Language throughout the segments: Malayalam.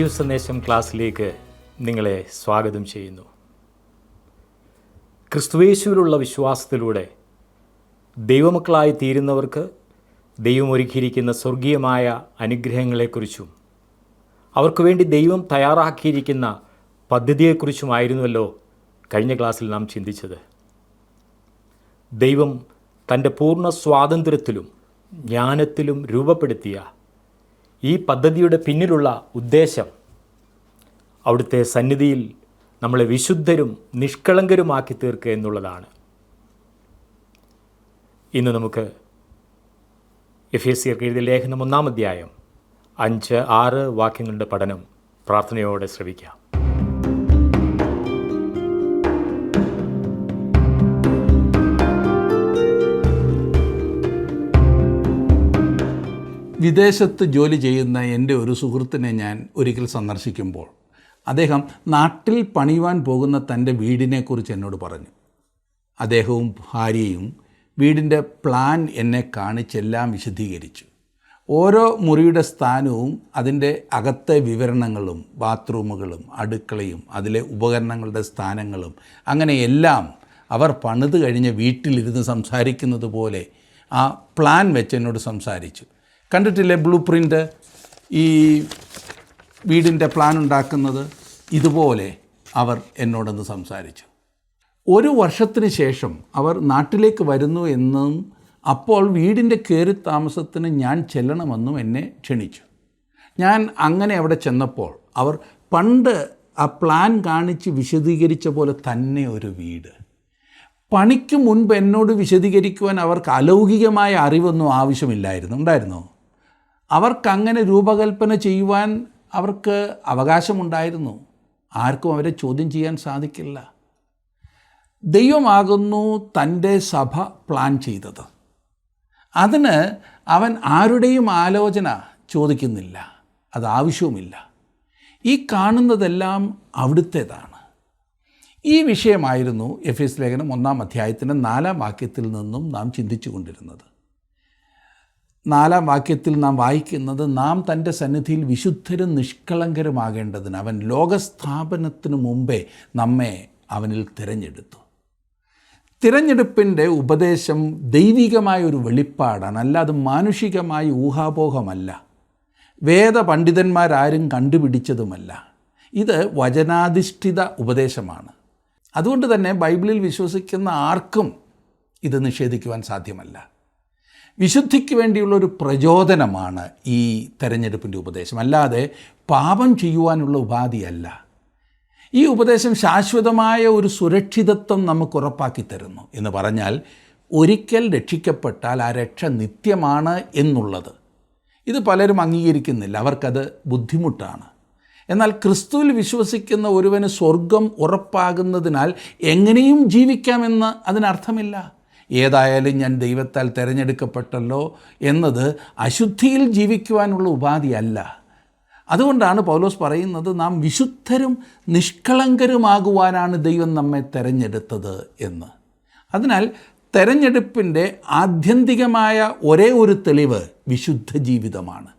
സജീവ് സന്ദേശം ക്ലാസ്സിലേക്ക് നിങ്ങളെ സ്വാഗതം ചെയ്യുന്നു. ക്രിസ്തുയേശുവിലുള്ള വിശ്വാസത്തിലൂടെ ദൈവമക്കളായി തീരുന്നവർക്ക് ദൈവം ഒരുക്കിയിരിക്കുന്ന സ്വർഗീയമായ അനുഗ്രഹങ്ങളെക്കുറിച്ചും അവർക്ക് വേണ്ടി ദൈവം തയ്യാറാക്കിയിരിക്കുന്ന പദ്ധതിയെക്കുറിച്ചുമായിരുന്നുവല്ലോ കഴിഞ്ഞ ക്ലാസ്സിൽ നാം ചിന്തിച്ചത്. ദൈവം തൻ്റെ പൂർണ്ണ സ്വാതന്ത്ര്യത്തിലും ജ്ഞാനത്തിലും രൂപപ്പെടുത്തിയ ഈ പദ്ധതിയുടെ പിന്നിലുള്ള ഉദ്ദേശം അവിടുത്തെ സന്നിധിയിൽ നമ്മളെ വിശുദ്ധരും നിഷ്കളങ്കരുമാക്കി തീർക്കുക എന്നുള്ളതാണ്. ഇന്ന് നമുക്ക് എഫേസ്യർക്ക് എഴുതിയ ലേഖനം 1-ാം അധ്യായം 5-6 വാക്യങ്ങളുടെ പഠനം പ്രാർത്ഥനയോടെ ശ്രവിക്കാം. വിദേശത്ത് ജോലി ചെയ്യുന്ന എൻ്റെ ഒരു സുഹൃത്തിനെ ഞാൻ ഒരിക്കൽ സന്ദർശിക്കുമ്പോൾ അദ്ദേഹം നാട്ടിൽ പണിയുവാൻ പോകുന്ന തൻ്റെ വീടിനെക്കുറിച്ച് എന്നോട് പറഞ്ഞു. അദ്ദേഹവും ഭാര്യയും വീടിൻ്റെ പ്ലാൻ എന്നെ കാണിച്ചെല്ലാം വിശദീകരിച്ചു. ഓരോ മുറിയുടെ സ്ഥാനവും അതിൻ്റെ അകത്തെ വിവരണങ്ങളും ബാത്റൂമുകളും അടുക്കളയും അതിലെ ഉപകരണങ്ങളുടെ സ്ഥാനങ്ങളും അങ്ങനെ എല്ലാം അവർ പണിത് കഴിഞ്ഞ് വീട്ടിലിരുന്ന് സംസാരിക്കുന്നത് പോലെ ആ പ്ലാൻ വെച്ച് എന്നോട് സംസാരിച്ചു. കണ്ടിട്ടില്ലേ ബ്ലൂ പ്രിൻ്റ്, ഈ വീടിൻ്റെ പ്ലാൻ ഉണ്ടാക്കുന്നത്? ഇതുപോലെ അവർ എന്നോടൊന്ന് സംസാരിച്ചു. 1 വർഷത്തിന് ശേഷം അവർ നാട്ടിലേക്ക് വരുന്നു എന്നും അപ്പോൾ വീടിൻ്റെ കയറി താമസത്തിന് ഞാൻ ചെല്ലണമെന്നും എന്നെ ക്ഷണിച്ചു. ഞാൻ അങ്ങനെ അവിടെ ചെന്നപ്പോൾ അവർ പണ്ട് ആ പ്ലാൻ കാണിച്ച് വിശദീകരിച്ച പോലെ തന്നെ ഒരു വീട്. പണിക്ക് മുൻപ് എന്നോട് വിശദീകരിക്കുവാൻ അവർക്ക് അലൗകികമായ അറിവൊന്നും ഉണ്ടായിരുന്നോ? അവർക്കങ്ങനെ രൂപകൽപ്പന ചെയ്യുവാൻ അവർക്ക് അവകാശമുണ്ടായിരുന്നു. ആർക്കും അവരെ ചോദ്യം ചെയ്യാൻ സാധിക്കില്ല. ദൈവമാകുന്നു തൻ്റെ സഭ പ്ലാൻ ചെയ്തത്. അതിന് അവൻ ആരുടെയും ആലോചന ചോദിക്കുന്നില്ല, അത് ആവശ്യവുമില്ല. ഈ കാണുന്നതെല്ലാം അവിടുത്തേതാണ്. ഈ വിഷയമായിരുന്നു എഫേസ്യ ലേഖനം 1-ാം അധ്യായത്തിൻ്റെ 4-ാം വാക്യത്തിൽ നിന്നും നാം ചിന്തിച്ചു കൊണ്ടിരുന്നത്. 4-ാം വാക്യത്തിൽ നാം വായിക്കുന്നത്, നാം തൻ്റെ സന്നിധിയിൽ വിശുദ്ധരും നിഷ്കളങ്കരുമാകേണ്ടതിന് അവൻ ലോകസ്ഥാപനത്തിനു മുമ്പേ നമ്മെ അവനിൽ തിരഞ്ഞെടുത്തു. തിരഞ്ഞെടുപ്പിൻ്റെ ഉപദേശം ദൈവികമായ ഒരു വെളിപ്പാടാണ്, അല്ലാതെ മാനുഷികമായ ഊഹാപോഹമല്ല. വേദപണ്ഡിതന്മാരാരും കണ്ടുപിടിച്ചതുമല്ല. ഇത് വചനാധിഷ്ഠിത ഉപദേശമാണ്. അതുകൊണ്ട് തന്നെ ബൈബിളിൽ വിശ്വസിക്കുന്ന ആർക്കും ഇത് നിഷേധിക്കുവാൻ സാധ്യമല്ല. വിശുദ്ധിക്ക് വേണ്ടിയുള്ളൊരു പ്രചോദനമാണ് ഈ തെരഞ്ഞെടുപ്പിൻ്റെ ഉപദേശം, അല്ലാതെ പാപം ചെയ്യുവാനുള്ള ഉപാധിയല്ല. ഈ ഉപദേശം ശാശ്വതമായ ഒരു സുരക്ഷിതത്വം നമുക്ക് ഉറപ്പാക്കി തരുന്നു. എന്ന് പറഞ്ഞാൽ ഒരിക്കൽ രക്ഷിക്കപ്പെട്ടാൽ ആ രക്ഷ നിത്യമാണ് എന്നുള്ളത്. ഇത് പലരും അംഗീകരിക്കുന്നില്ല, അവർക്കത് ബുദ്ധിമുട്ടാണ്. എന്നാൽ ക്രിസ്തുവിൽ വിശ്വസിക്കുന്ന ഒരുവന് സ്വർഗം ഉറപ്പാകുന്നതിനാൽ എങ്ങനെയും ജീവിക്കാമെന്ന് അതിനർത്ഥമില്ല. ഏതായാലും ഞാൻ ദൈവത്താൽ തിരഞ്ഞെടുക്കപ്പെട്ടല്ലോ എന്നത് അശുദ്ധിയിൽ ജീവിക്കുവാനുള്ള ഉപാധിയല്ല. അതുകൊണ്ടാണ് പൗലോസ് പറയുന്നത്, നാം വിശുദ്ധരും നിഷ്കളങ്കരുമാകുവാനാണ് ദൈവം നമ്മെ തിരഞ്ഞെടുത്തത് എന്ന്. അതിനാൽ തിരഞ്ഞെടുപ്പിൻ്റെ ആത്യന്തികമായ ഒരേ ഒരു തെളിവ് വിശുദ്ധ ജീവിതമാണ്.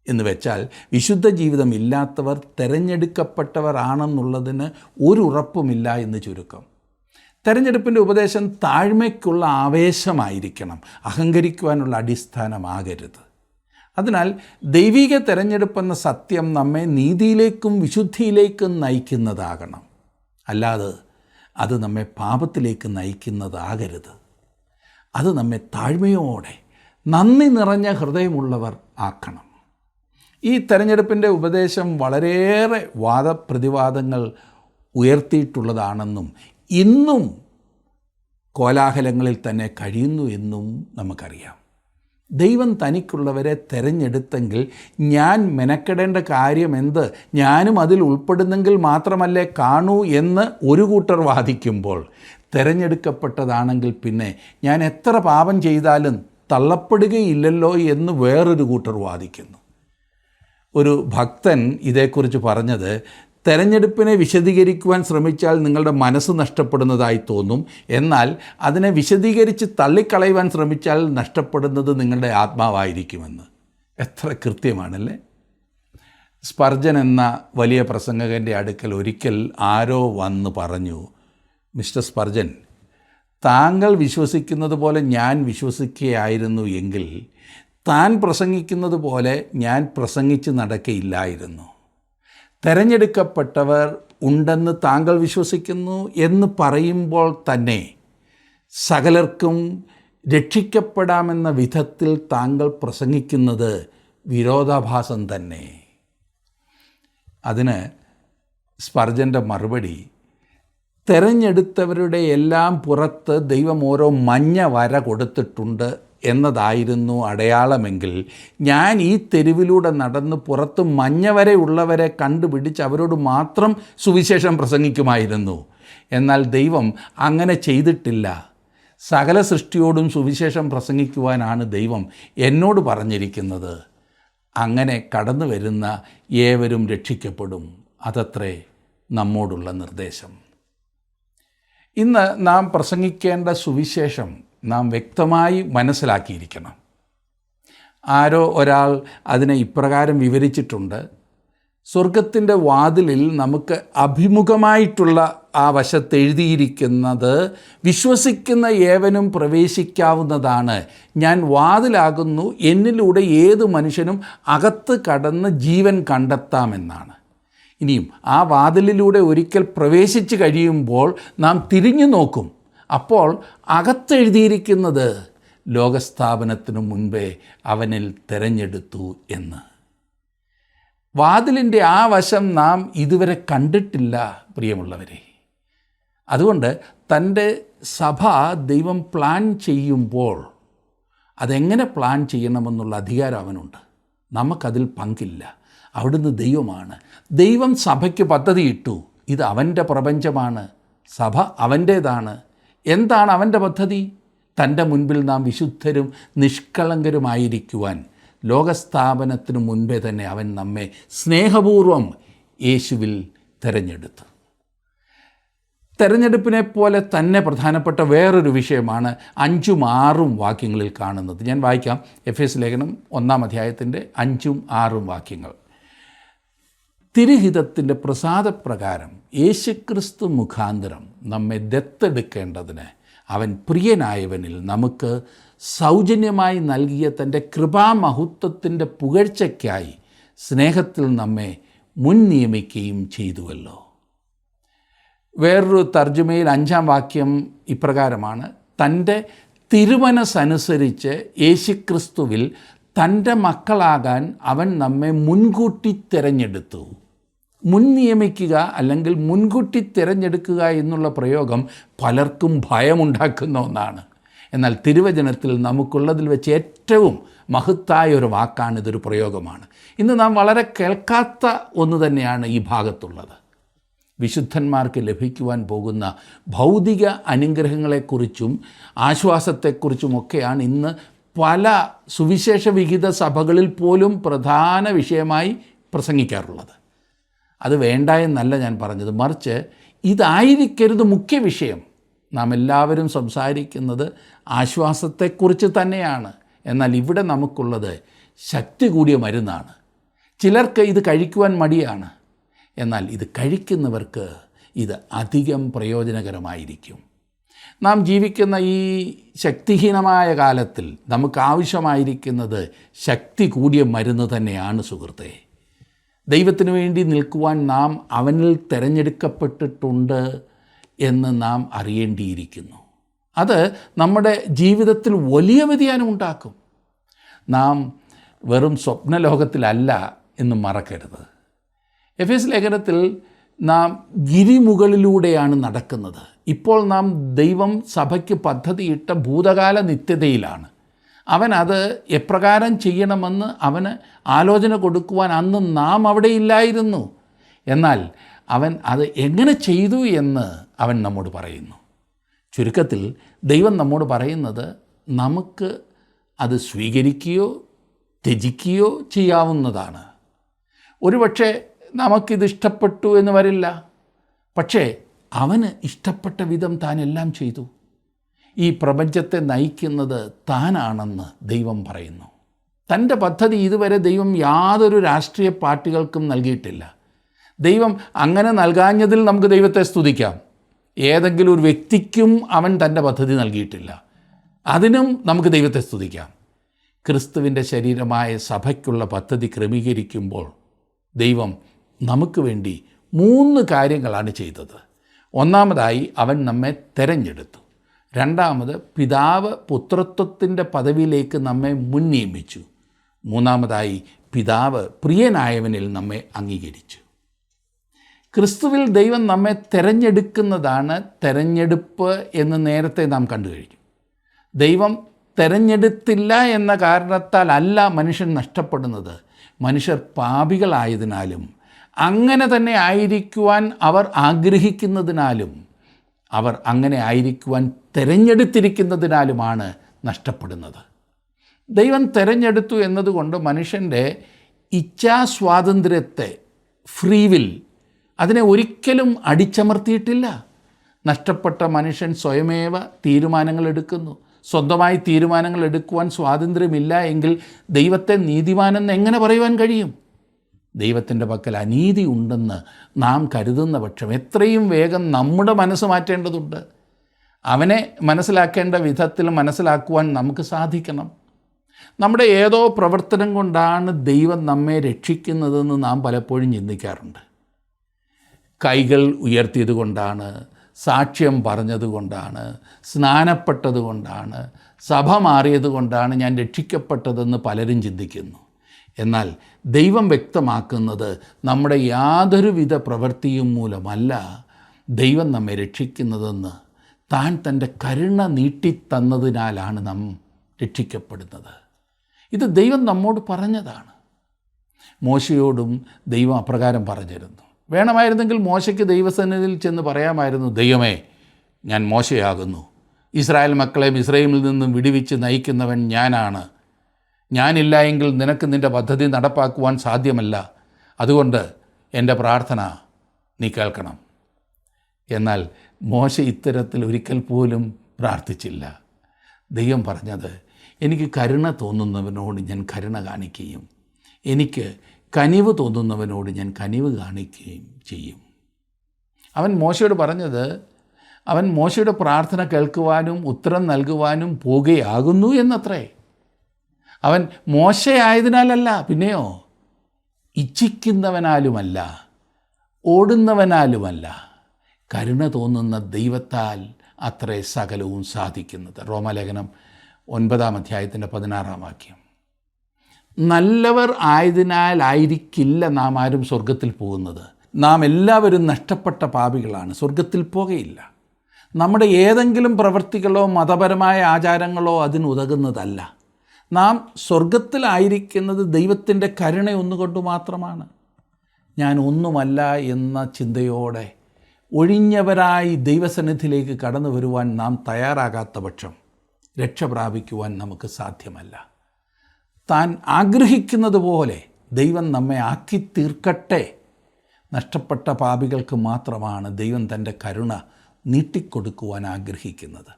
എന്ന് വെച്ചാൽ വിശുദ്ധ ജീവിതം ഇല്ലാത്തവർ തിരഞ്ഞെടുക്കപ്പെട്ടവർ ആണെന്നുള്ളതിന് ഒരു ഉറപ്പുമില്ല എന്ന് ചുരുക്കം. തെരഞ്ഞെടുപ്പിൻ്റെ ഉപദേശം താഴ്മയ്ക്കുള്ള ആവേശമായിരിക്കണം, അഹങ്കരിക്കുവാനുള്ള അടിസ്ഥാനമാകരുത്. അതിനാൽ ദൈവിക തെരഞ്ഞെടുപ്പെന്ന സത്യം നമ്മെ നീതിയിലേക്കും വിശുദ്ധിയിലേക്കും നയിക്കുന്നതാകണം, അല്ലാതെ അത് നമ്മെ പാപത്തിലേക്ക് നയിക്കുന്നതാകരുത്. അത് നമ്മെ താഴ്മയോടെ നന്ദി നിറഞ്ഞ ഹൃദയമുള്ളവർ ആക്കണം. ഈ തെരഞ്ഞെടുപ്പിൻ്റെ ഉപദേശം വളരെയേറെ വാദപ്രതിവാദങ്ങൾ ഉയർത്തിയിട്ടുള്ളതാണെന്നും ഇന്നും കോലാഹലങ്ങളിൽ തന്നെ കഴിയുന്നു എന്നും നമുക്കറിയാം. ദൈവം തനിക്കുള്ളവരെ തിരഞ്ഞെടുത്തെങ്കിൽ ഞാൻ മെനക്കെടേണ്ട കാര്യമെന്ത്, ഞാനും അതിൽ ഉൾപ്പെടുന്നെങ്കിൽ മാത്രമല്ലേ കാണൂ എന്ന് ഒരു കൂട്ടർ വാദിക്കുമ്പോൾ, തിരഞ്ഞെടുക്കപ്പെട്ടതാണെങ്കിൽ പിന്നെ ഞാൻ എത്ര പാപം ചെയ്താലും തള്ളപ്പെടുകയില്ലല്ലോ എന്ന് വേറൊരു കൂട്ടർ വാദിക്കുന്നു. ഒരു ഭക്തൻ ഇതേക്കുറിച്ച് പറഞ്ഞത്, തെരഞ്ഞെടുപ്പിനെ വിശദീകരിക്കുവാൻ ശ്രമിച്ചാൽ നിങ്ങളുടെ മനസ്സ് നഷ്ടപ്പെടുന്നതായി തോന്നും, എന്നാൽ അതിനെ വിശദീകരിച്ച് തള്ളിക്കളയുവാൻ ശ്രമിച്ചാൽ നഷ്ടപ്പെടുന്നത് നിങ്ങളുടെ ആത്മാവായിരിക്കുമെന്ന്. എത്ര കൃത്യമാണല്ലേ? സ്പർജൻ എന്ന വലിയ പ്രസംഗകൻ്റെ അടുക്കൽ ഒരിക്കൽ ആരോ വന്ന് പറഞ്ഞു, മിസ്റ്റർ സ്പർജൻ, താങ്കൾ വിശ്വസിക്കുന്നത് പോലെ ഞാൻ വിശ്വസിക്കുകയായിരുന്നു എങ്കിൽ താൻ പ്രസംഗിക്കുന്നത് പോലെ ഞാൻ പ്രസംഗിച്ച് നടക്കയില്ലായിരുന്നു. തെരഞ്ഞെടുക്കപ്പെട്ടവർ ഉണ്ടെന്ന് താങ്കൾ വിശ്വസിക്കുന്നു എന്ന് പറയുമ്പോൾ തന്നെ സകലർക്കും രക്ഷിക്കപ്പെടാമെന്ന വിധത്തിൽ താങ്കൾ പ്രസംഗിക്കുന്നത് വിരോധാഭാസം തന്നെ. അതിന് സ്പർജൻ്റെ മറുപടി, തെരഞ്ഞെടുത്തവരുടെ എല്ലാം പുറത്ത് ദൈവം ഓരോ മഞ്ഞ വര കൊടുത്തിട്ടുണ്ട് എന്നതായിരുന്നു അടയാളമെങ്കിൽ ഞാൻ ഈ തെരുവിലൂടെ നടന്ന് പുറത്ത് മഞ്ഞവരയുള്ളവരെ കണ്ടുപിടിച്ച് അവരോട് മാത്രം സുവിശേഷം പ്രസംഗിക്കുമായിരുന്നു. എന്നാൽ ദൈവം അങ്ങനെ ചെയ്തിട്ടില്ല. സകല സൃഷ്ടിയോടും സുവിശേഷം പ്രസംഗിക്കുവാനാണ് ദൈവം എന്നോട് പറഞ്ഞിരിക്കുന്നത്. അങ്ങനെ കടന്നു വരുന്ന ഏവരും രക്ഷിക്കപ്പെടും. അതത്രേ നമ്മോടുള്ള നിർദ്ദേശം. ഇന്ന് നാം പ്രസംഗിക്കേണ്ട സുവിശേഷം നാം വ്യക്തമായി മനസ്സിലാക്കിയിരിക്കണം. ആരോ ഒരാൾ അതിനെ ഇപ്രകാരം വിവരിച്ചിട്ടുണ്ട്: സ്വർഗത്തിൻ്റെ വാതിലിൽ നമുക്ക് അഭിമുഖമായിട്ടുള്ള ആ വശത്ത് എഴുതിയിരിക്കുന്നത് വിശ്വസിക്കുന്ന ഏവനും പ്രവേശിക്കാവുന്നതാണ്. ഞാൻ വാതിലാകുന്നു, എന്നിലൂടെ ഏത് മനുഷ്യനും അകത്ത് കടന്ന് ജീവൻ കണ്ടെത്താമെന്നാണ്. ഇനിയും ആ വാതിലിലൂടെ ഒരിക്കൽ പ്രവേശിച്ച് കഴിയുമ്പോൾ നാം തിരിഞ്ഞു നോക്കും. അപ്പോൾ അകത്തെഴുതിയിരിക്കുന്നത് ലോകസ്ഥാപനത്തിനു മുൻപേ അവനിൽ തിരഞ്ഞെടുത്തു എന്ന്. വാതിലിൻ്റെ ആ വശം നാം ഇതുവരെ കണ്ടിട്ടില്ല പ്രിയമുള്ളവരെ. അതുകൊണ്ട് തൻ്റെ സഭ ദൈവം പ്ലാൻ ചെയ്യുമ്പോൾ അതെങ്ങനെ പ്ലാൻ ചെയ്യണമെന്നുള്ള അധികാരം അവനുണ്ട്. നമുക്കതിൽ പങ്കില്ല. അവിടുന്ന് ദൈവമാണ്. ദൈവം സഭയ്ക്ക് പദ്ധതിയിട്ടു. ഇത് അവൻ്റെ പ്രപഞ്ചമാണ്. സഭ അവൻ്റേതാണ്. എന്താണ് അവൻ്റെ പദ്ധതി? തൻ്റെ മുൻപിൽ നാം വിശുദ്ധരും നിഷ്കളങ്കരുമായിരിക്കുവാൻ ലോകസ്ഥാപനത്തിനു മുൻപേ തന്നെ അവൻ നമ്മെ സ്നേഹപൂർവം യേശുവിൽ തിരഞ്ഞെടുത്തു. തെരഞ്ഞെടുപ്പിനെ പോലെ തന്നെ പ്രധാനപ്പെട്ട വേറൊരു വിഷയമാണ് 5ഉം 6ഉം വാക്യങ്ങളിൽ കാണുന്നത്. ഞാൻ വായിക്കാം. എഫേസ്യ ലേഖനം 1-ാം അധ്യായത്തിൻ്റെ 5ഉം 6ഉം വാക്യങ്ങൾ. തിരുഹിതത്തിൻ്റെ പ്രസാദപ്രകാരം യേശുക്രിസ്തു മുഖാന്തരം നമ്മെ ദത്തെടുക്കേണ്ടതിന് അവൻ പ്രിയനായവനിൽ നമുക്ക് സൗജന്യമായി നൽകിയ തൻ്റെ കൃപാമഹത്വത്തിൻ്റെ പുകഴ്ചയ്ക്കായി സ്നേഹത്തിൽ നമ്മെ മുൻ നിയമിക്കുകയും ചെയ്തുവല്ലോ. വേറൊരു തർജ്ജമയിൽ 5-ാം വാക്യം ഇപ്രകാരമാണ്: തൻ്റെ തിരുമനസ്സനുസരിച്ച് യേശുക്രിസ്തുവിൽ തൻ്റെ മക്കളാകാൻ അവൻ നമ്മെ മുൻകൂട്ടി തിരഞ്ഞെടുത്തു. മുൻ നിയമിക്കുക അല്ലെങ്കിൽ മുൻകൂട്ടി തിരഞ്ഞെടുക്കുക എന്നുള്ള പ്രയോഗം പലർക്കും ഭയമുണ്ടാക്കുന്ന ഒന്നാണ്. എന്നാൽ തിരുവചനത്തിൽ നമുക്കുള്ളതിൽ വെച്ച് ഏറ്റവും മഹത്തായ ഒരു വാക്കാണ്, ഇതൊരു പ്രയോഗമാണ്. ഇന്ന് നാം വളരെ കേൾക്കാത്ത ഒന്ന് തന്നെയാണ് ഈ ഭാഗത്തുള്ളത്. വിശുദ്ധന്മാർക്ക് ലഭിക്കുവാൻ പോകുന്ന ഭൗതിക അനുഗ്രഹങ്ങളെക്കുറിച്ചും ആശ്വാസത്തെക്കുറിച്ചുമൊക്കെയാണ് ഇന്ന് പല സുവിശേഷ വിഹിത സഭകളിൽ പോലും പ്രധാന വിഷയമായി പ്രസംഗിക്കാറുള്ളത്. അത് വേണ്ട എന്നല്ല ഞാൻ പറഞ്ഞത്, മറിച്ച് ഇതായിരിക്കരുത് മുഖ്യ വിഷയം. നാം എല്ലാവരും സംസാരിക്കുന്നത് ആശ്വാസത്തെക്കുറിച്ച് തന്നെയാണ്. എന്നാൽ ഇവിടെ നമുക്കുള്ളത് ശക്തി കൂടിയ മരുന്നാണ്. ചിലർക്ക് ഇത് കഴിക്കുവാൻ മടിയാണ്. എന്നാൽ ഇത് കഴിക്കുന്നവർക്ക് ഇത് അധികം പ്രയോജനകരമായിരിക്കും. നാം ജീവിക്കുന്ന ഈ ശക്തിഹീനമായ കാലത്തിൽ നമുക്ക് ആവശ്യമായിരിക്കുന്നത് ശക്തി കൂടിയ മരുന്ന് തന്നെയാണ് സുഹൃത്തേ. ദൈവത്തിനു വേണ്ടി നിൽക്കുവാൻ നാം അവനിൽ തിരഞ്ഞെടുക്കപ്പെട്ടിട്ടുണ്ട് എന്ന് നാം അറിയേണ്ടിയിരിക്കുന്നു. അത് നമ്മുടെ ജീവിതത്തിൽ വലിയ വ്യതിയാനം ഉണ്ടാക്കും. നാം വെറും സ്വപ്നലോകത്തിലല്ല എന്ന് മറക്കരുത്. എഫേസ്യ ലേഖനത്തിൽ നാം ഗിരിമുകളിലൂടെയാണ് നടക്കുന്നത്. ഇപ്പോൾ നാം ദൈവം സഭയ്ക്ക് പദ്ധതിയിട്ട ഭൂതകാല നിത്യതയിലാണ്. അവൻ അത് എപ്രകാരം ചെയ്യണമെന്ന് അവന് ആലോചന കൊടുക്കുവാൻ അന്ന് നാം അവിടെ ഇല്ലായിരുന്നു. എന്നാൽ അവൻ അത് എങ്ങനെ ചെയ്തു എന്ന് അവൻ നമ്മോട് പറയുന്നു. ചുരുക്കത്തിൽ ദൈവം നമ്മോട് പറയുന്നത് നമുക്ക് അത് സ്വീകരിക്കുകയോ ത്യജിക്കുകയോ ചെയ്യാവുന്നതാണ്. ഒരുപക്ഷെ നമുക്കിത് ഇഷ്ടപ്പെട്ടു എന്ന് വരില്ല. പക്ഷേ അവന് ഇഷ്ടപ്പെട്ട വിധം താൻ എല്ലാം ചെയ്തു. ഈ പ്രപഞ്ചത്തെ നയിക്കുന്നത് താനാണെന്ന് ദൈവം പറയുന്നു. തൻ്റെ പദ്ധതി ഇതുവരെ ദൈവം യാതൊരു രാഷ്ട്രീയ പാർട്ടികൾക്കും നൽകിയിട്ടില്ല. ദൈവം അങ്ങനെ നൽകാഞ്ഞതിൽ നമുക്ക് ദൈവത്തെ സ്തുതിക്കാം. ഏതെങ്കിലും ഒരു വ്യക്തിക്കും അവൻ തൻ്റെ പദ്ധതി നൽകിയിട്ടില്ല. അതിനും നമുക്ക് ദൈവത്തെ സ്തുതിക്കാം. ക്രിസ്തുവിൻ്റെ ശരീരമായ സഭയ്ക്കുള്ള പദ്ധതി ക്രമീകരിക്കുമ്പോൾ ദൈവം നമുക്ക് വേണ്ടി 3 കാര്യങ്ങളാണ് ചെയ്തത്. ഒന്നാമതായി അവൻ നമ്മെ തെരഞ്ഞെടുത്തു. രണ്ടാമത് പിതാവ് പുത്രത്വത്തിൻ്റെ പദവിയിലേക്ക് നമ്മെ മുൻ നിയമിച്ചു. മൂന്നാമതായി പിതാവ് പ്രിയനായവനിൽ നമ്മെ അംഗീകരിച്ചു. ക്രിസ്തുവിൽ ദൈവം നമ്മെ തെരഞ്ഞെടുക്കുന്നതാണ് തെരഞ്ഞെടുപ്പ് എന്ന് നേരത്തെ നാം കണ്ടു കഴിഞ്ഞു. ദൈവം തെരഞ്ഞെടുത്തില്ല എന്ന കാരണത്താൽ അല്ല മനുഷ്യൻ നഷ്ടപ്പെടുന്നത്. മനുഷ്യർ പാപികളായതിനാലും അങ്ങനെ തന്നെ ആയിരിക്കുവാൻ അവർ ആഗ്രഹിക്കുന്നതിനാലും അവർ അങ്ങനെ ആയിരിക്കുവാൻ തിരഞ്ഞെടുത്തിരിക്കുന്നതിനാലുമാണ് നഷ്ടപ്പെടുന്നത്. ദൈവം തിരഞ്ഞെടുത്തു എന്നതുകൊണ്ട് മനുഷ്യൻ്റെ ഇച്ഛാസ്വാതന്ത്ര്യത്തെ, ഫ്രീ വിൽ, അതിനെ ഒരിക്കലും അടിച്ചമർത്തിയിട്ടില്ല. നഷ്ടപ്പെട്ട മനുഷ്യൻ സ്വയമേവ തീരുമാനങ്ങൾ എടുക്കുന്നു. സ്വന്തമായി തീരുമാനങ്ങൾ എടുക്കുവാൻ സ്വാതന്ത്ര്യമില്ല എങ്കിൽ ദൈവത്തെ നീതിമാനെന്ന് എങ്ങനെ പറയുവാൻ കഴിയും? ദൈവത്തിൻ്റെ പക്കൽ അനീതി ഉണ്ടെന്ന് നാം കരുതുന്ന പക്ഷം എത്രയും വേഗം നമ്മുടെ മനസ്സ് മാറ്റേണ്ടതുണ്ട്. അവനെ മനസ്സിലാക്കേണ്ട വിധത്തിൽ മനസ്സിലാക്കുവാൻ നമുക്ക് സാധിക്കണം. നമ്മുടെ ഏതോ പ്രവർത്തനം കൊണ്ടാണ് ദൈവം നമ്മെ രക്ഷിക്കുന്നതെന്ന് നാം പലപ്പോഴും ചിന്തിക്കാറുണ്ട്. കൈകൾ ഉയർത്തിയത് കൊണ്ടാണ്, സാക്ഷ്യം പറഞ്ഞതുകൊണ്ടാണ്, സ്നാനപ്പെട്ടതുകൊണ്ടാണ്, സഭ മാറിയത് കൊണ്ടാണ് ഞാൻ രക്ഷിക്കപ്പെട്ടതെന്ന് പലരും ചിന്തിക്കുന്നു. എന്നാൽ ദൈവം വ്യക്തമാക്കുന്നത് നമ്മുടെ യാതൊരുവിധ പ്രവൃത്തിയും മൂലമല്ല ദൈവം നമ്മെ രക്ഷിക്കുന്നതെന്ന്. താൻ തൻ്റെ കരുണ നീട്ടിത്തന്നതിനാലാണ് നാം രക്ഷിക്കപ്പെടുന്നത്. ഇത് ദൈവം നമ്മോട് പറഞ്ഞതാണ്. മോശയോടും ദൈവം അപ്രകാരം പറഞ്ഞിരുന്നു. വേണമായിരുന്നെങ്കിൽ മോശയ്ക്ക് ദൈവസന്നിധിയിൽ ചെന്ന് പറയാമായിരുന്നു, ദൈവമേ, ഞാൻ മോശയാകുന്നു, ഇസ്രായേൽ മക്കളെ മിസ്രയീമിൽ നിന്നും വിടുവിച്ച് നയിക്കുന്നവൻ ഞാനാണ്. ഞാനില്ല എങ്കിൽ നിനക്ക് നിൻ്റെ പദ്ധതി നടപ്പാക്കുവാൻ സാധ്യമല്ല. അതുകൊണ്ട് എൻ്റെ പ്രാർത്ഥന നീ കേൾക്കണം. എന്നാൽ മോശ ഇത്തരത്തിൽ ഒരിക്കൽ പോലും പ്രാർത്ഥിച്ചില്ല. ദൈവം പറഞ്ഞത്, എനിക്ക് കരുണ തോന്നുന്നവനോട് ഞാൻ കരുണ കാണിക്കുകയും എനിക്ക് കനിവ് തോന്നുന്നവനോട് ഞാൻ കനിവ് കാണിക്കുകയും ചെയ്യും. അവൻ മോശയോട് പറഞ്ഞത്, അവൻ മോശയുടെ പ്രാർത്ഥന കേൾക്കുവാനും ഉത്തരം നൽകുവാനും പോകുകയാകുന്നു എന്നത്രേ. അവൻ മോശയായതിനാലല്ല, പിന്നെയോ ഇച്ഛിക്കുന്നവനാലുമല്ല, ഓടുന്നവനാലുമല്ല, കരുണ തോന്നുന്ന ദൈവത്താൽ അത്രേ സകലവും സാധിക്കുന്നത്. റോമാലേഖനം 9-ാം അധ്യായത്തിൻ്റെ 16-ാം വാക്യം. നല്ലവർ ആയതിനാലായിരിക്കില്ല നാം ആരും സ്വർഗത്തിൽ പോകുന്നത്. നാം എല്ലാവരും നഷ്ടപ്പെട്ട പാപികളാണ്, സ്വർഗത്തിൽ പോകുകയില്ല. നമ്മുടെ ഏതെങ്കിലും പ്രവൃത്തികളോ മതപരമായ ആചാരങ്ങളോ അതിനുതകുന്നതല്ല. നാം സ്വർഗത്തിലായിരിക്കുന്നത് ദൈവത്തിൻ്റെ കരുണ ഒന്നുകൊണ്ട് മാത്രമാണ്. ഞാൻ ഒന്നുമല്ല എന്ന ചിന്തയോടെ ഒഴിഞ്ഞവരായി ദൈവസന്നിധിയിലേക്ക് കടന്നു വരുവാൻ നാം തയ്യാറാകാത്ത പക്ഷം രക്ഷ പ്രാപിക്കുവാൻ നമുക്ക് സാധ്യമല്ല. താൻ ആഗ്രഹിക്കുന്നത് പോലെ ദൈവം നമ്മെ ആക്കി തീർക്കട്ടെ. നഷ്ടപ്പെട്ട പാപികൾക്ക് മാത്രമാണ് ദൈവം തൻ്റെ കരുണ നീട്ടിക്കൊടുക്കുവാൻ ആഗ്രഹിക്കുന്നത്.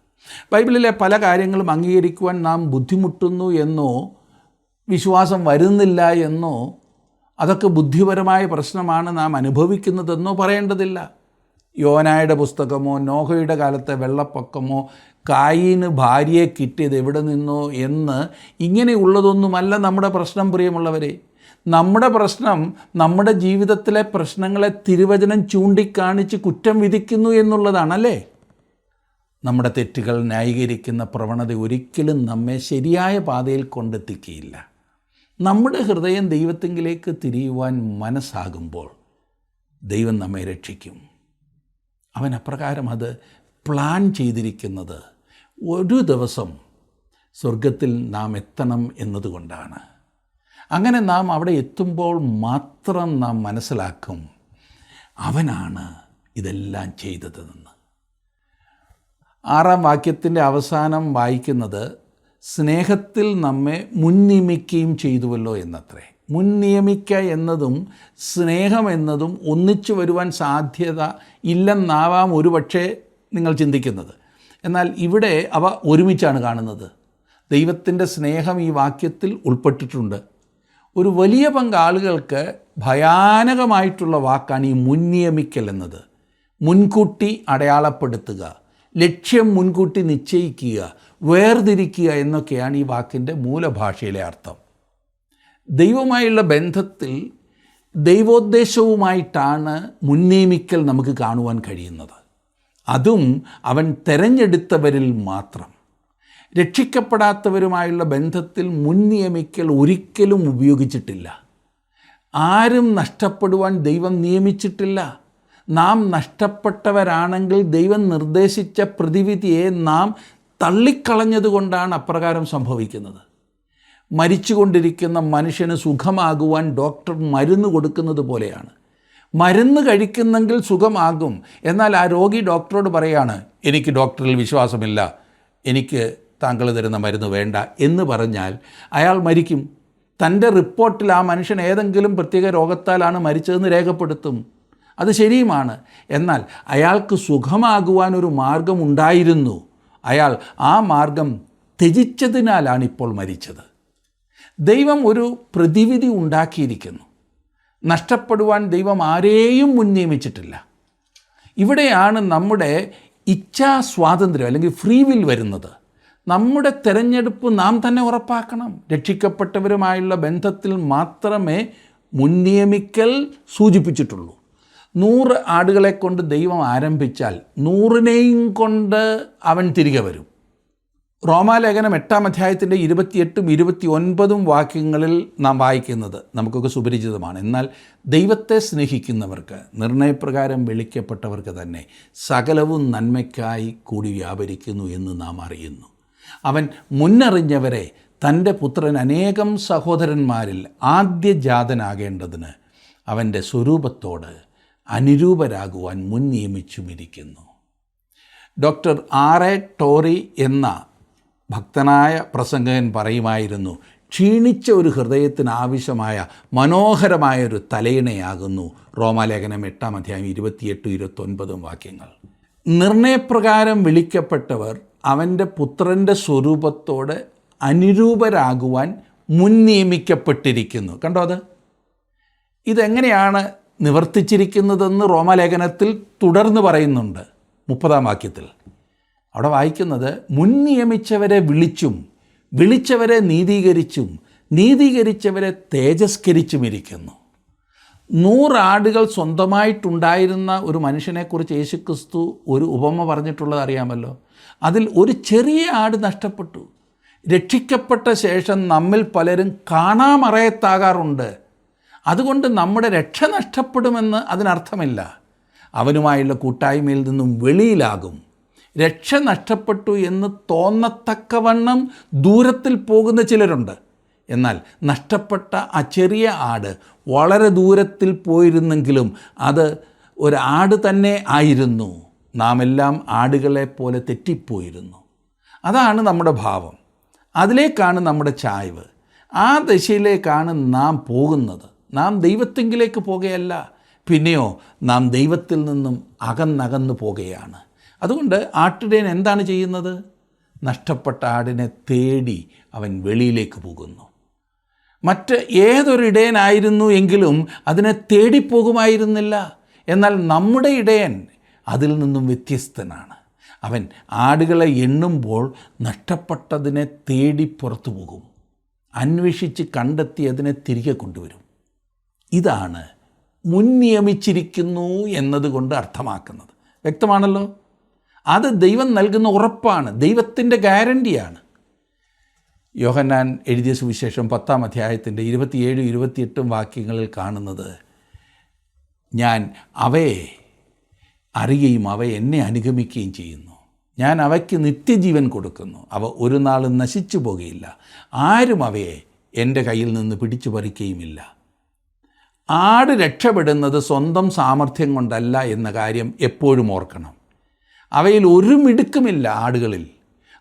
ബൈബിളിലെ പല കാര്യങ്ങളും അംഗീകരിക്കുവാൻ നാം ബുദ്ധിമുട്ടുന്നു എന്നോ വിശ്വാസം വരുന്നില്ല എന്നോ അതൊക്കെ ബുദ്ധിപരമായ പ്രശ്നമാണ് നാം അനുഭവിക്കുന്നതെന്നോ പറയേണ്ടതില്ല. യോനായുടെ പുസ്തകമോ നോഹയുടെ കാലത്തെ വെള്ളപ്പൊക്കമോ കായീന് ഭാര്യയെ കിട്ടിയത് എവിടെ നിന്നോ എന്ന് ഇങ്ങനെയുള്ളതൊന്നുമല്ല നമ്മുടെ പ്രശ്നം. പ്രിയമുള്ളവരെ, നമ്മുടെ പ്രശ്നം നമ്മുടെ ജീവിതത്തിലെ പ്രശ്നങ്ങളെ തിരുവചനം ചൂണ്ടിക്കാണിച്ച് കുറ്റം വിധിക്കുന്നു എന്നുള്ളതാണല്ലേ. നമ്മുടെ തെറ്റുകൾ ന്യായീകരിക്കുന്ന പ്രവണത ഒരിക്കലും നമ്മെ ശരിയായ പാതയിൽ കൊണ്ടെത്തിക്കുകയില്ല. നമ്മുടെ ഹൃദയം ദൈവത്തിങ്കിലേക്ക് തിരിയുവാൻ മനസ്സാകുമ്പോൾ ദൈവം നമ്മെ രക്ഷിക്കും. അവൻ അപ്രകാരം അത് പ്ലാൻ ചെയ്തിരിക്കുന്നത് ഒരു ദിവസം സ്വർഗത്തിൽ നാം എത്തണം എന്നതുകൊണ്ടാണ്. അങ്ങനെ നാം അവിടെ എത്തുമ്പോൾ മാത്രം നാം മനസ്സിലാക്കും, അവനാണ് ഇതെല്ലാം ചെയ്തതെന്ന്. 6-ാം വാക്യത്തിൻ്റെ അവസാനം വായിക്കുന്നത്, സ്നേഹത്തിൽ നമ്മെ മുൻനിയമിക്കുകയും ചെയ്തുവല്ലോ എന്നത്രേ. മുൻനിയമിക്കുക എന്നതും സ്നേഹം എന്നതും ഒന്നിച്ചു വരുവാൻ സാധ്യത ഇല്ലെന്നാവാം ഒരുപക്ഷെ നിങ്ങൾ ചിന്തിക്കുന്നത്. എന്നാൽ ഇവിടെ അവ ഒരുമിച്ചാണ് കാണുന്നത്. ദൈവത്തിൻ്റെ സ്നേഹം ഈ വാക്യത്തിൽ ഉൾപ്പെട്ടിട്ടുണ്ട്. ഒരു വലിയ പങ്ക് ആളുകൾക്ക് ഭയാനകമായിട്ടുള്ള വാക്കാണ് ഈ മുൻനിയമിക്കൽ എന്നത്. മുൻകൂട്ടി അടയാളപ്പെടുത്തുക, ലക്ഷ്യം മുൻകൂട്ടി നിശ്ചയിക്കുക, വേർതിരിക്കുക എന്നൊക്കെയാണ് ഈ വാക്കിൻ്റെ മൂലഭാഷയിലെ അർത്ഥം. ദൈവവുമായുള്ള ബന്ധത്തിൽ ദൈവോദ്ദേശവുമായിട്ടാണ് മുൻനിയമിക്കൽ നമുക്ക് കാണുവാൻ കഴിയുന്നത്. അതും അവൻ തെരഞ്ഞെടുത്തവരിൽ മാത്രം. രക്ഷിക്കപ്പെടാത്തവരുമായുള്ള ബന്ധത്തിൽ മുൻനിയമിക്കൽ ഒരിക്കലും ഉപയോഗിച്ചിട്ടില്ല. ആരും നഷ്ടപ്പെടുവാൻ ദൈവം നിയമിച്ചിട്ടില്ല. നാം നഷ്ടപ്പെട്ടവരാണെങ്കിൽ ദൈവം നിർദ്ദേശിച്ച പ്രതിവിധിയെ നാം തള്ളിക്കളഞ്ഞതുകൊണ്ടാണ് അപ്രകാരം സംഭവിക്കുന്നത്. മരിച്ചുകൊണ്ടിരിക്കുന്ന മനുഷ്യന് സുഖമാകുവാൻ ഡോക്ടർ മരുന്ന് കൊടുക്കുന്നത് പോലെയാണ്. മരുന്ന് കഴിക്കുന്നെങ്കിൽ സുഖമാകും. എന്നാൽ ആ രോഗി ഡോക്ടറോട് പറയാണ്, എനിക്ക് ഡോക്ടറിൽ വിശ്വാസമില്ല, എനിക്ക് താങ്കൾ തരുന്ന മരുന്ന് വേണ്ട എന്ന് പറഞ്ഞാൽ അയാൾ മരിക്കും. തൻ്റെ റിപ്പോർട്ടിൽ ആ മനുഷ്യൻ ഏതെങ്കിലും പ്രത്യേക രോഗത്താലാണ് മരിച്ചതെന്ന് രേഖപ്പെടുത്തും. അത് ശരിയുമാണ്. എന്നാൽ അയാൾക്ക് സുഖമാകുവാൻ ഒരു മാർഗം ഉണ്ടായിരുന്നു. അയാൾ ആ മാർഗം ത്യജിച്ചതിനാലാണ് ഇപ്പോൾ മരിച്ചത്. ദൈവം ഒരു പ്രതിവിധി ഉണ്ടാക്കിയിരിക്കുന്നു. നഷ്ടപ്പെടുവാൻ ദൈവം ആരെയും മുൻനിയമിച്ചിട്ടില്ല. ഇവിടെയാണ് നമ്മുടെ ഇച്ഛാ സ്വാതന്ത്ര്യം അല്ലെങ്കിൽ ഫ്രീ വിൽ വരുന്നത്. നമ്മുടെ തിരഞ്ഞെടുപ്പ് നാം തന്നെ ഉറപ്പാക്കണം. രക്ഷിക്കപ്പെട്ടവരുമായുള്ള ബന്ധത്തിൽ മാത്രമേ മുൻനിയമിക്കൽ സൂചിപ്പിച്ചിട്ടുള്ളൂ. 100 ആടുകളെ കൊണ്ട് ദൈവം ആരംഭിച്ചാൽ 100നെയും കൊണ്ട് അവൻ തിരികെ വരും. റോമാലേഖനം 8-ാം അധ്യായത്തിൻ്റെ 28-ഉം 29-ഉം വാക്യങ്ങളിൽ നാം വായിക്കുന്നത് നമുക്കൊക്കെ സുപരിചിതമാണ്. എന്നാൽ ദൈവത്തെ സ്നേഹിക്കുന്നവർക്ക്, നിർണയപ്രകാരം വിളിക്കപ്പെട്ടവർക്ക് തന്നെ സകലവും നന്മയ്ക്കായി കൂടി വ്യാപരിക്കുന്നു എന്ന് നാം അറിയുന്നു. അവൻ മുന്നറിഞ്ഞവരെ തൻ്റെ പുത്രൻ അനേകം സഹോദരന്മാരിൽ ആദ്യജാതനാകേണ്ടതിന് അവൻ്റെ സ്വരൂപത്തോട് അനുരൂപരാകുവാൻ മുൻ നിയമിച്ചുമിരിക്കുന്നു. Doctor R.A. ടോറി എന്ന ഭക്തനായ പ്രസംഗകൻ പറയുമായിരുന്നു, ക്ഷീണിച്ച ഒരു ഹൃദയത്തിന് ആവശ്യമായ മനോഹരമായൊരു തലയിണയാകുന്നു റോമാലേഖനം 8-ാം അധ്യായം 28-29 വാക്യങ്ങൾ. നിർണയപ്രകാരം വിളിക്കപ്പെട്ടവർ അവൻ്റെ പുത്രൻ്റെ സ്വരൂപത്തോട് അനുരൂപരാകുവാൻ മുൻ നിയമിക്കപ്പെട്ടിരിക്കുന്നു. കണ്ടോ അത്? ഇതെങ്ങനെയാണ് നിവർത്തിച്ചിരിക്കുന്നതെന്ന് റോമാലേഖനത്തിൽ തുടർന്ന് പറയുന്നുണ്ട് 30-ാം വാക്യത്തിൽ. അവിടെ വായിക്കുന്നത്, മുൻ നിയമിച്ചവരെ വിളിച്ചും വിളിച്ചവരെ നീതീകരിച്ചും നീതീകരിച്ചവരെ തേജസ്കരിച്ചുമിരിക്കുന്നു. 100 ആടുകൾ സ്വന്തമായിട്ടുണ്ടായിരുന്ന ഒരു മനുഷ്യനെക്കുറിച്ച് യേശുക്രിസ്തു ഒരു ഉപമ പറഞ്ഞിട്ടുള്ളത് അറിയാമല്ലോ. അതിൽ ഒരു ചെറിയ ആട് നഷ്ടപ്പെട്ടു. രക്ഷിക്കപ്പെട്ട ശേഷം നമ്മിൽ പലരും കാണാമറയത്താകാറുണ്ട്. അതുകൊണ്ട് നമ്മുടെ രക്ഷ നഷ്ടപ്പെടുമെന്ന് അതിനർത്ഥമില്ല. അവനുമായുള്ള കൂട്ടായ്മയിൽ നിന്നും വെളിയിലാകും. രക്ഷ നഷ്ടപ്പെട്ടു എന്ന് തോന്നത്തക്കവണ്ണം ദൂരത്തിൽ പോകുന്ന ചിലരുണ്ട്. എന്നാൽ നഷ്ടപ്പെട്ട ആ ചെറിയ ആട് വളരെ ദൂരത്തിൽ പോയിരുന്നെങ്കിലും അത് ഒരാട് തന്നെ ആയിരുന്നു. നാം എല്ലാം ആടുകളെ പോലെ തെറ്റിപ്പോയിരുന്നു. അതാണ് നമ്മുടെ ഭാവം. അതിലേക്കാണ് നമ്മുടെ ചായ്വ്. ആ ദിശയിലേക്കാണ് നാം പോകുന്നത്. നാം ദൈവത്തെങ്കിലേക്ക് പോകുകയല്ല, പിന്നെയോ നാം ദൈവത്തിൽ നിന്നും അകന്നകന്നു പോകുകയാണ്. അതുകൊണ്ട് ആട്ടിടയൻ എന്താണ് ചെയ്യുന്നത്? നഷ്ടപ്പെട്ട ആടിനെ തേടി അവൻ വെളിയിലേക്ക് പോകുന്നു. മറ്റ് ഏതൊരു ഇടയനായിരുന്നു എങ്കിലും അതിനെ തേടിപ്പോകുമായിരുന്നില്ല. എന്നാൽ നമ്മുടെ ഇടയൻ അതിൽ നിന്നും വ്യത്യസ്തനാണ്. അവൻ ആടുകളെ എണ്ണുമ്പോൾ നഷ്ടപ്പെട്ടതിനെ തേടി പുറത്തു പോകും. അന്വേഷിച്ച് കണ്ടെത്തി അതിനെ തിരികെ കൊണ്ടുവരും. ഇതാണ് മുൻ നിയമിച്ചിരിക്കുന്നു എന്നതുകൊണ്ട് അർത്ഥമാക്കുന്നത്. വ്യക്തമാണല്ലോ? അത് ദൈവം നൽകുന്ന ഉറപ്പാണ്, ദൈവത്തിൻ്റെ ഗ്യാരണ്ടിയാണ്. യോഹന്നാൻ എഴുതിയ സുവിശേഷം 10-ാം അധ്യായത്തിൻ്റെ 27-28 വാക്യങ്ങളിൽ കാണുന്നത്, ഞാൻ അവയെ അറിയുകയും അവ എന്നെ അനുഗമിക്കുകയും ചെയ്യുന്നു. ഞാൻ അവയ്ക്ക് നിത്യജീവൻ കൊടുക്കുന്നു. അവ ഒരു നാളും നശിച്ചു പോകുകയില്ല. ആരും അവയെ എൻ്റെ കയ്യിൽ നിന്ന് പിടിച്ചു പറിക്കുകയുമില്ല. ആട് രക്ഷപ്പെടുന്നത് സ്വന്തം സാമർഥ്യം കൊണ്ടല്ല എന്ന കാര്യം എപ്പോഴും ഓർക്കണം. അവയിൽ ഒരു മിടുക്കുമില്ല ആടുകളിൽ.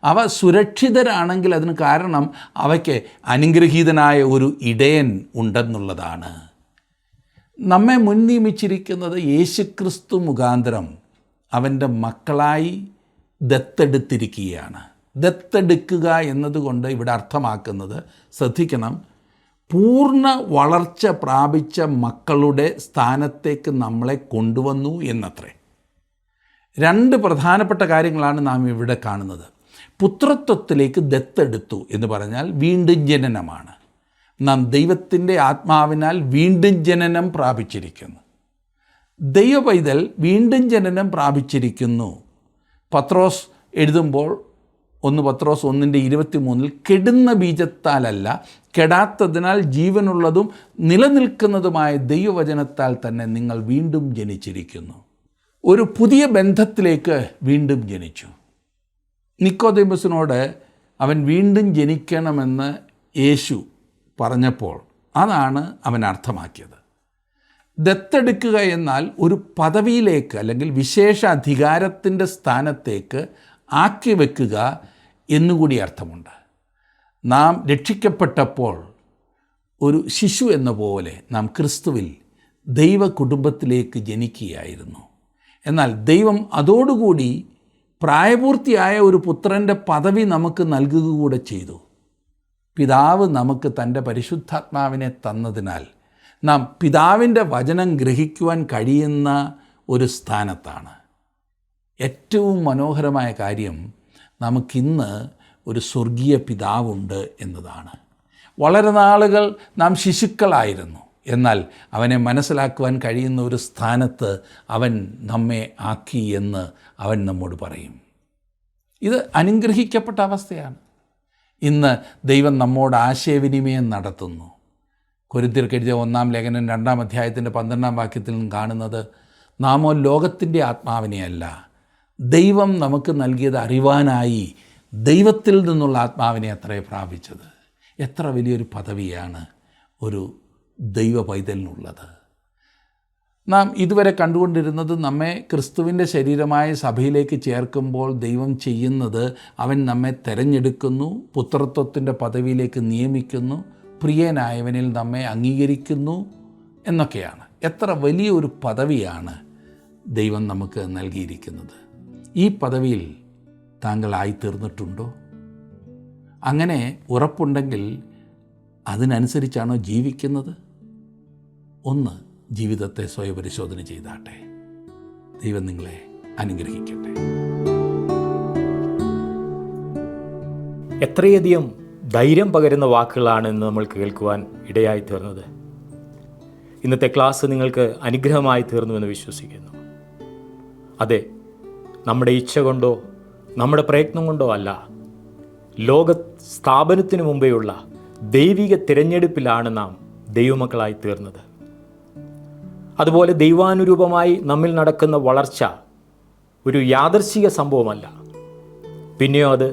അവ സുരക്ഷിതരാണെങ്കിൽ അതിന് കാരണം അവയ്ക്ക് അനുഗ്രഹീതനായ ഒരു ഇടയൻ ഉണ്ടെന്നുള്ളതാണ്. നമ്മെ മുൻ നിയമിച്ചിരിക്കുന്നത് യേശുക്രിസ്തു മുഖാന്തരം അവൻ്റെ മക്കളായി ദത്തെടുത്തിരിക്കുകയാണ്. ദത്തെടുക്കുക എന്നതുകൊണ്ട് ഇവിടെ അർത്ഥമാക്കുന്നത്, ശ്രദ്ധിക്കണം, പൂർണ്ണ വളർച്ച പ്രാപിച്ച മക്കളുടെ സ്ഥാനത്തേക്ക് നമ്മളെ കൊണ്ടുവന്നു എന്നത്രേ. രണ്ട് പ്രധാനപ്പെട്ട കാര്യങ്ങളാണ് നാം ഇവിടെ കാണുന്നത്. പുത്രത്വത്തിലേക്ക് ദത്തെടുത്തു എന്ന് പറഞ്ഞാൽ വീണ്ടും ജനനമാണ്. നാം ദൈവത്തിൻ്റെ ആത്മാവിനാൽ വീണ്ടും ജനനം പ്രാപിച്ചിരിക്കുന്നു. ദൈവപൈതൽ വീണ്ടും ജനനം പ്രാപിച്ചിരിക്കുന്നു. പത്രോസ് എഴുതുമ്പോൾ 1 പത്രോസ് 1:23 കെടുന്ന ബീജത്താലല്ല, കെടാത്തതിനാൽ ജീവനുള്ളതും നിലനിൽക്കുന്നതുമായ ദൈവവചനത്താൽ തന്നെ നിങ്ങൾ വീണ്ടും ജനിച്ചിരിക്കുന്നു. ഒരു പുതിയ ബന്ധത്തിലേക്ക് വീണ്ടും ജനിച്ചു. നിക്കോദേമസിനോട് അവൻ വീണ്ടും ജനിക്കണമെന്ന് യേശു പറഞ്ഞപ്പോൾ അതാണ് അവൻ അർത്ഥമാക്കിയത്. ദത്തെടുക്കുക എന്നാൽ ഒരു പദവിയിലേക്ക് അല്ലെങ്കിൽ വിശേഷ അധികാരത്തിൻ്റെ സ്ഥാനത്തേക്ക് ആക്കി വെക്കുക എന്നുകൂടി അർത്ഥമുണ്ട്. നാം രക്ഷിക്കപ്പെട്ടപ്പോൾ ഒരു ശിശു എന്ന പോലെ നാം ക്രിസ്തുവിൽ ദൈവ കുടുംബത്തിലേക്ക് ജനിക്കുകയായിരുന്നു. എന്നാൽ ദൈവം അതോടുകൂടി പ്രായപൂർത്തിയായ ഒരു പുത്രൻ്റെ പദവി നമുക്ക് നൽകുക കൂടെ ചെയ്തു. പിതാവ് നമുക്ക് തൻ്റെ പരിശുദ്ധാത്മാവിനെ തന്നതിനാൽ നാം പിതാവിൻ്റെ വചനം ഗ്രഹിക്കുവാൻ കഴിയുന്ന ഒരു സ്ഥാനത്താണ്. ഏറ്റവും മനോഹരമായ കാര്യം, നമുക്കിന്ന് ഒരു സ്വർഗീയ പിതാവുണ്ട് എന്നതാണ്. വളരെ നാളുകൾ നാം ശിശുക്കളായിരുന്നു, എന്നാൽ അവനെ മനസ്സിലാക്കുവാൻ കഴിയുന്ന ഒരു സ്ഥാനത്ത് അവൻ നമ്മെ ആക്കി എന്ന് അവൻ നമ്മോട് പറയും. ഇത് അനുഗ്രഹിക്കപ്പെട്ട അവസ്ഥയാണ്. ഇന്ന് ദൈവം നമ്മോട് ആശയവിനിമയം നടത്തുന്നു. കൊരിന്ത്യർക്ക് എഴുതിയ 1-ാം ലേഖനം 2-ാം അധ്യായത്തിൻ്റെ 12-ാം വാക്യത്തിൽ നിന്നും കാണുന്നത്, നാമോ ലോകത്തിൻ്റെ ആത്മാവിനെയല്ല, ദൈവം നമുക്ക് നൽകിയത് അറിവാനായി ദൈവത്തിൽ നിന്നുള്ള ആത്മാവിനെ അത്രേ പ്രാപിച്ചത്. എത്ര വലിയൊരു പദവിയാണ് ഒരു ദൈവ പൈതലിനുള്ളത്. നാം ഇതുവരെ കണ്ടുകൊണ്ടിരുന്നത്, നമ്മെ ക്രിസ്തുവിൻ്റെ ശരീരമായ സഭയിലേക്ക് ചേർക്കുമ്പോൾ ദൈവം ചെയ്യുന്നത്, അവൻ നമ്മെ തിരഞ്ഞെടുക്കുന്നു, പുത്രത്വത്തിൻ്റെ പദവിയിലേക്ക് നിയമിക്കുന്നു, പ്രിയനായവനിൽ നമ്മെ അംഗീകരിക്കുന്നു എന്നൊക്കെയാണ്. എത്ര വലിയൊരു പദവിയാണ് ദൈവം നമുക്ക് നൽകിയിരിക്കുന്നത്. ഈ പദവിയിൽ താങ്കളായിത്തീർന്നിട്ടുണ്ടോ? അങ്ങനെ ഉറപ്പുണ്ടെങ്കിൽ അതിനനുസരിച്ചാണോ ജീവിക്കുന്നത്? ഒന്ന് ജീവിതത്തെ സ്വയപരിശോധന ചെയ്താട്ടെ. ദൈവം നിങ്ങളെ അനുഗ്രഹിക്കട്ടെ. എത്രയധികം ധൈര്യം പകരുന്ന വാക്കുകളാണ് ഇന്ന് നമ്മൾ കേൾക്കുവാൻ ഇടയായി തീർന്നത്. ഇന്നത്തെ ക്ലാസ് നിങ്ങൾക്ക് അനുഗ്രഹമായി തീർന്നുവെന്ന് വിശ്വസിക്കുന്നു. അതെ, നമ്മുടെ ഇച്ഛ കൊണ്ടോ നമ്മുടെ പ്രയത്നം കൊണ്ടോ അല്ല, ലോക സ്ഥാപനത്തിന് മുമ്പേയുള്ള ദൈവിക തിരഞ്ഞെടുപ്പിലാണ് നാം ദൈവമക്കളായി തീർന്നത്. അതുപോലെ ദൈവാനുരൂപമായി നമ്മിൽ നടക്കുന്ന വളർച്ച ഒരു യാദർശിക സംഭവമല്ല, പിന്നെയോ അത്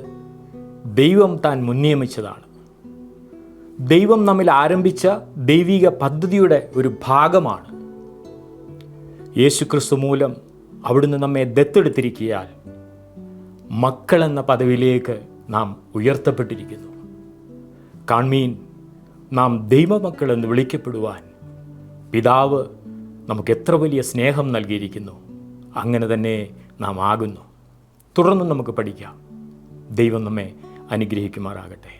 ദൈവം താൻ മുൻനിയമിച്ചതാണ്. ദൈവം നമ്മിൽ ആരംഭിച്ച ദൈവിക പദ്ധതിയുടെ ഒരു ഭാഗമാണ്. യേശുക്രിസ്തു മൂലം അവിടുന്ന് നമ്മെ ദത്തെടുത്തിരിക്കയാൽ മക്കളെന്ന പദവിയിലേക്ക് നാം ഉയർത്തപ്പെട്ടിരിക്കുന്നു. കാൺമീൻ, നാം ദൈവമക്കളെന്ന് വിളിക്കപ്പെടുവാൻ പിതാവ് നമുക്ക് എത്ര വലിയ സ്നേഹം നൽകിയിരിക്കുന്നു. അങ്ങനെ തന്നെ നാം ആകുന്നു. തുടർന്ന് നമുക്ക് പഠിക്കാം. ദൈവം നമ്മെ അനുഗ്രഹിക്കുമാറാകട്ടെ.